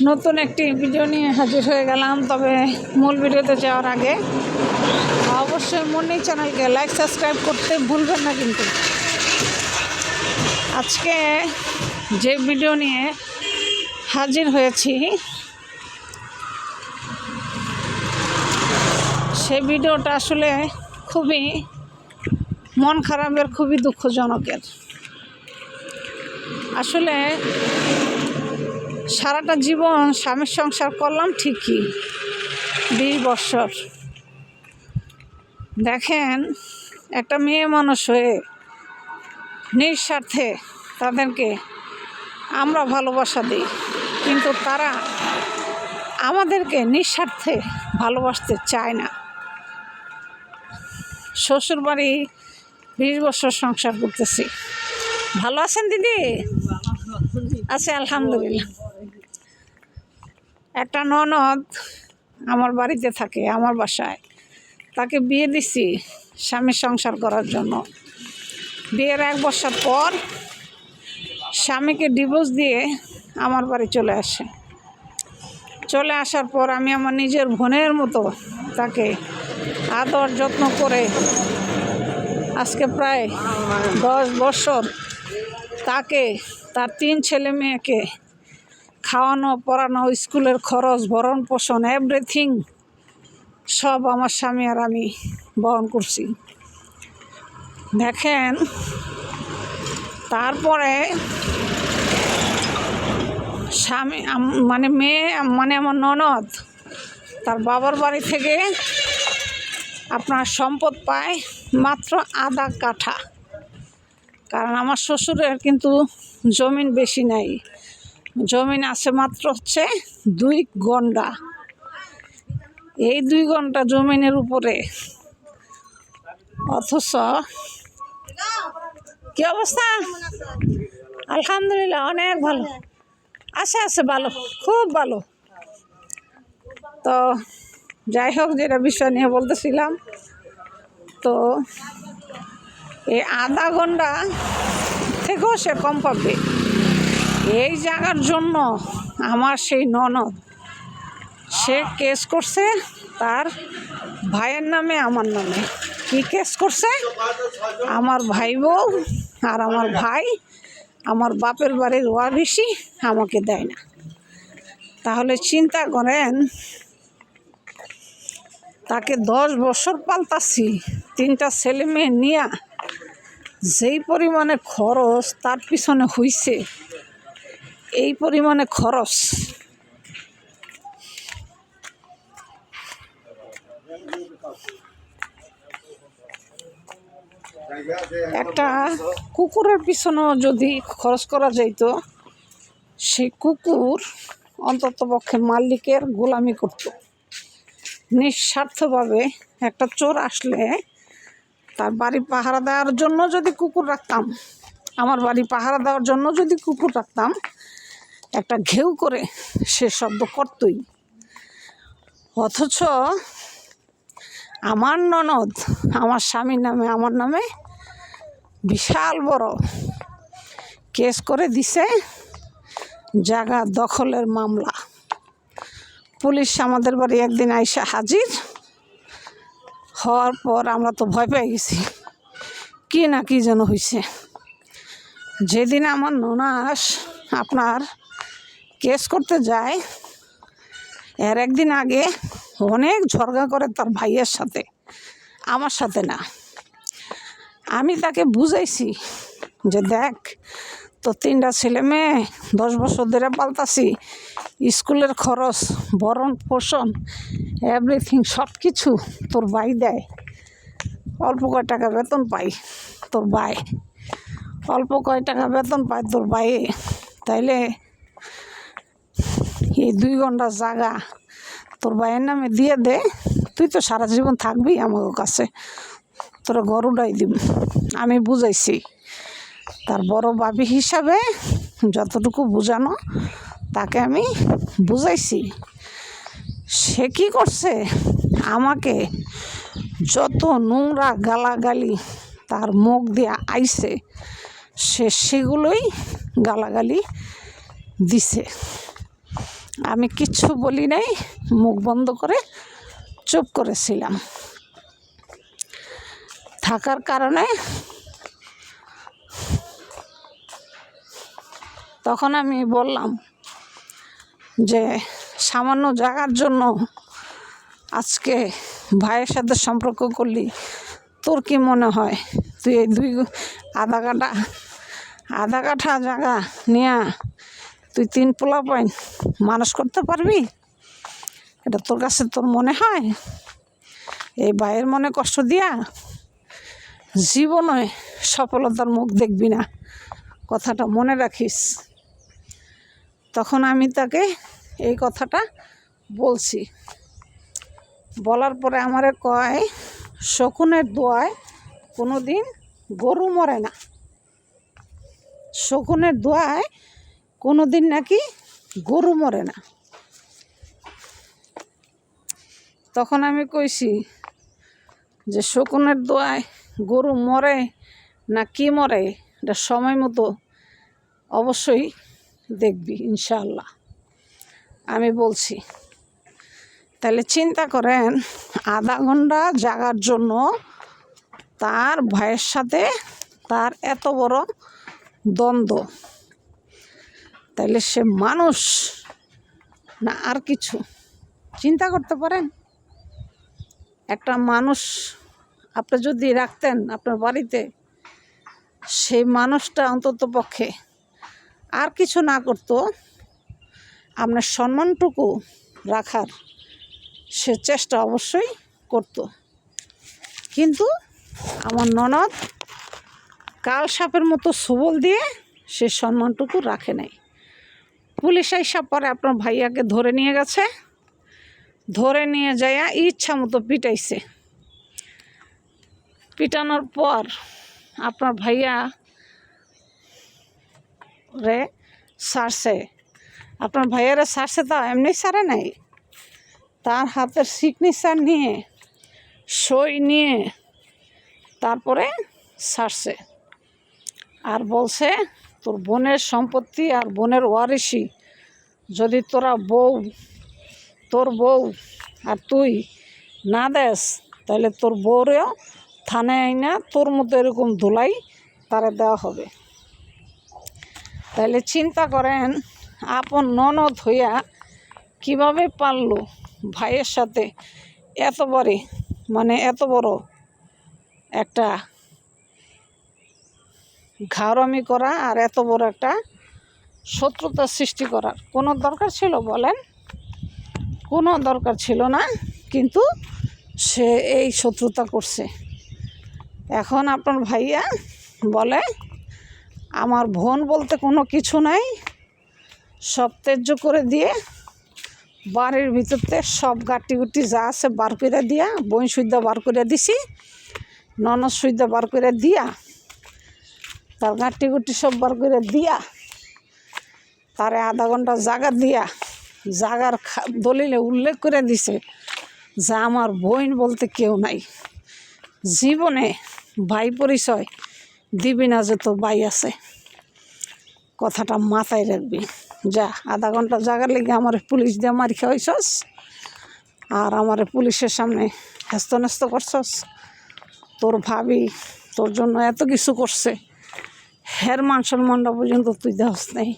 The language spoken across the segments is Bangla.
নতুন একটি ভিডিও নিয়ে হাজির হয়ে গেলাম। তবে মূল ভিডিওতে যাওয়ার আগে অবশ্যই মুন্নি চ্যানেলকে লাইক সাবস্ক্রাইব করতে ভুলবেন না। কিন্তু আজকে যে ভিডিও নিয়ে হাজির হয়েছি সেই ভিডিওটা আসলে খুবই মন খারাপের, খুবই দুঃখজনকের। আসলে সারাটা জীবন স্বামীর সংসার করলাম ঠিকই, 20 বছর। দেখেন, একটা মেয়ে মানুষ হয়ে নিঃস্বার্থে তাদেরকে আমরা ভালোবাসা দিই, কিন্তু তারা আমাদেরকে নিঃস্বার্থে ভালোবাসতে চায় না। শ্বশুর বাড়ি 20 বছর সংসার করতেছি। ভালো আছেন দিদি? আছে আলহামদুলিল্লাহ। একটা ননদ আমার বাড়িতে থাকে, আমার বাসায়। তাকে বিয়ে দিছি স্বামীর সংসার করার জন্য। বিয়ের 1 বছর পর স্বামীকে ডিভোর্স দিয়ে আমার বাড়ি চলে আসে। চলে আসার পর আমি আমার নিজের বোনের মতো তাকে আদর যত্ন করে আজকে প্রায় 10 বছর তাকে, তার 3 ছেলে মেয়েকে খাওয়ানো, পড়ানো, স্কুলের খরচ, ভরণ পোষণ, এভরিথিং সব আমার স্বামী আর আমি বহন করছি। দেখেন, তারপরে স্বামী মেয়ে আমার ননদ তার বাবার বাড়ি থেকে আপনার সম্পদ পায় মাত্র আধা কাঠা। কারণ আমার শ্বশুরের কিন্তু জমিন বেশি নাই, জমিন আছে মাত্র 2 গন্ডা। এই 2 গন্ডা জমিনের উপরে, অথচ কি অবস্থা? আলহামদুলিল্লাহ, অনেক ভালো আছে ভালো, খুব ভালো। তো যাই হোক, যেটা বিষয় নিয়ে বলতেছিলাম, তো এই আধা ঘন্টা থেকেও সে কম পাবে। এই জায়গার জন্য আমার সেই ননদ সে কেস করছে তার ভাইয়ের নামে, আমার নামে। কি কেস করছে? আমার ভাই বউ আর আমার ভাই আমার বাপের বাড়ির ওয়ারিশি আমাকে দেয় না। তাহলে চিন্তা করেন, তাকে 10 বছর পালতাছি, 3টা ছেলে মেয়ে নিয়া যেই পরিমাণে খরচ তার পিছনে হইছে, এই পরিমাণে খরচ একটা কুকুরের পিছনেও যদি খরচ করা যাইত, সেই কুকুর অন্ততপক্ষে মালিকের গোলামি করত নিঃস্বার্থভাবে। একটা চোর আসলে তার বাড়ি পাহারা দেওয়ার জন্য যদি কুকুর রাখতাম, আমার বাড়ি পাহারা দেওয়ার জন্য যদি কুকুর রাখতাম, একটা ঘেউ করে সে শব্দ করতই। অথচ আমার ননদ আমার স্বামীর নামে, আমার নামে বিশাল বড় কেস করে দিছে, জায়গা দখলের মামলা। পুলিশ আমাদের বাড়ি একদিন আইসা হাজির হওয়ার পর আমরা তো ভয় পেয়ে গেছি, কি না কি যেন হয়েছে। যেদিন আমার ননাস আপনার কেস করতে যায়, এর একদিন আগে অনেক ঝগড়া করে তার ভাইয়ের সাথে, আমার সাথে না। আমি তাকে বুঝাইছি যে দেখ, তো 3টা ছেলে মেয়ে 10 বছর ধরে পালতাছি, স্কুলের খরচ, ভরণ পোষণ, এভরিথিং সব কিছু তোর ভাই দেয়। অল্প কয় টাকা বেতন পাই তোর ভাই, অল্প কয় টাকা বেতন পায় তোর ভাই। তাইলে এই 2 ঘন্টা জায়গা তোর ভাইয়ের নামে দিয়ে দে, তুই তো সারা জীবন থাকবি আমার কাছে, তোরা ঘর উঠাই দিব। আমি বুঝাইছি, তার বড় ভাবি হিসাবে যতটুকু বোঝানো তাকে আমি বুঝাইছি। সে কি করছে, আমাকে যত নোংরা গালাগালি তার মুখ দিয়ে আইছে, সে সেগুলোই গালাগালি দিছে। আমি কিচ্ছু বলি নাই, মুখ বন্ধ করে চুপ করেছিলাম। থাকার কারণে তখন আমি বললাম যে সামান্য জায়গার জন্য আজকে ভাইয়ের সাথে সম্পর্ক করলি, তোর কি মনে হয় তুই এই আধা কাঠা জায়গা নিয়ে তুই 3 পোলাপাইন মানুষ করতে পারবি? এটা তোর কাছে তোর মনে হয়? এই ভাইয়ের মনে কষ্ট দিয়া জীবনে সফলতার মুখ দেখবি না, কথাটা মনে রাখিস। তখন আমি তাকে এই কথাটা বলছি। বলার পরে আমারে কয়, শকুনের দোয়ায় কোনো দিন গরু মরে না। শকুনের দোয়ায় কোনো দিন নাকি গরু মরে না। তখন আমি কইছি যে শকুনের দোয়ায় গরু মরে না কি মরে এটা সময় মতো অবশ্যই দেখবি ইনশাআল্লাহ, আমি বলছি। তাহলে চিন্তা করেন, আধা ঘন্টা জাগার জন্য তার ভাইয়ের সাথে তার এত বড় দ্বন্দ্ব। তাইলে সে মানুষ না আর কিছু? চিন্তা করতে পারেন, একটা মানুষ আপনি যদি রাখতেন আপনার বাড়িতে, সেই মানুষটা অন্তত পক্ষে আর কিছু না করতো, আপনার সম্মানটুকু রাখার সে চেষ্টা অবশ্যই করত। কিন্তু আমার ননদ কাল সাপের মতো সবল দিয়ে সে সম্মানটুকু রাখে নাই। পুলিশ আইসা পরে আপনার ভাইয়াকে ধরে নিয়ে গেছে, ধরে নিয়ে যাইয়া ইচ্ছা মতো পিটাইছে। পিটানোর পর আপনার ভাইয়া রে সারছে, আপনার ভাইয়ারে সারছে, তা এমনি সারে নাই, তার হাতের সিগনেচার নিয়ে সই নিয়ে তারপরে ছাড়ছে। আর বলছে, তোর বোনের সম্পত্তি আর বোনের ওয়ারিশি যদি তোর বউ আর তুই না দেস, তাহলে তোর বউরেও থানায় আইনা তোর মতো এরকম ধুলাই তারা দেওয়া হবে। তাহলে চিন্তা করেন, আপন ননদ হইয়া কিভাবে পারলো ভাইয়ের সাথে এত বড় একটা ঘাড়ামি করা আর এত বড় একটা শত্রুতা সৃষ্টি করার কোনো দরকার ছিল? বলেন, কোনো দরকার ছিল না, কিন্তু সে এই শত্রুতা করছে। এখন আপনার ভাইয়া বলে আমার বোন বলতে কোনো কিছু নাই, সব ত্যায্য করে দিয়ে বাড়ির ভিতরতে সব গাটি যা আছে বার করে দিয়া, বোন সুইদা বার করে দিছি, ননদ সুইদা বার করে দিয়া, তার গাটি সব বার করে দিয়া, তারে আধা ঘন্টা জাগা দিয়া, জাগার দলিলে উল্লেখ করে দিছে যে আমার বোন বলতে কেউ নাই, জীবনে ভাই পরিচয় দিবি না যে তোর ভাই আছে। কথাটা মাথায় রাখবি। যা, আধা ঘন্টা জাগার লেগে আমার পুলিশ দিয়ে মারি খাওয়াইছস, আর আমার পুলিশের সামনে হেস্তনেস্ত করছস। তোর ভাবি তোর জন্য এত কিছু করছে, হের মান সম্মানটা পর্যন্ত তুই দেহস নাই,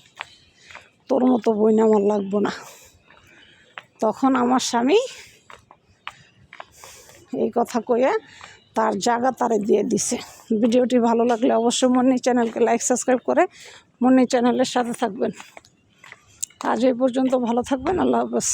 তোর মতো বই না আমার লাগবো না। তখন আমার স্বামী এই কথা কইয়া তার জায়গা তারে দিয়ে দিছে। ভিডিওটি ভালো লাগলে অবশ্যই মুন্নি চ্যানেলকে লাইক সাবস্ক্রাইব করে মুন্নি চ্যানেলের সাথে থাকবেন। আজ এই পর্যন্ত, ভালো থাকবেন, আল্লাহ হাফেজ।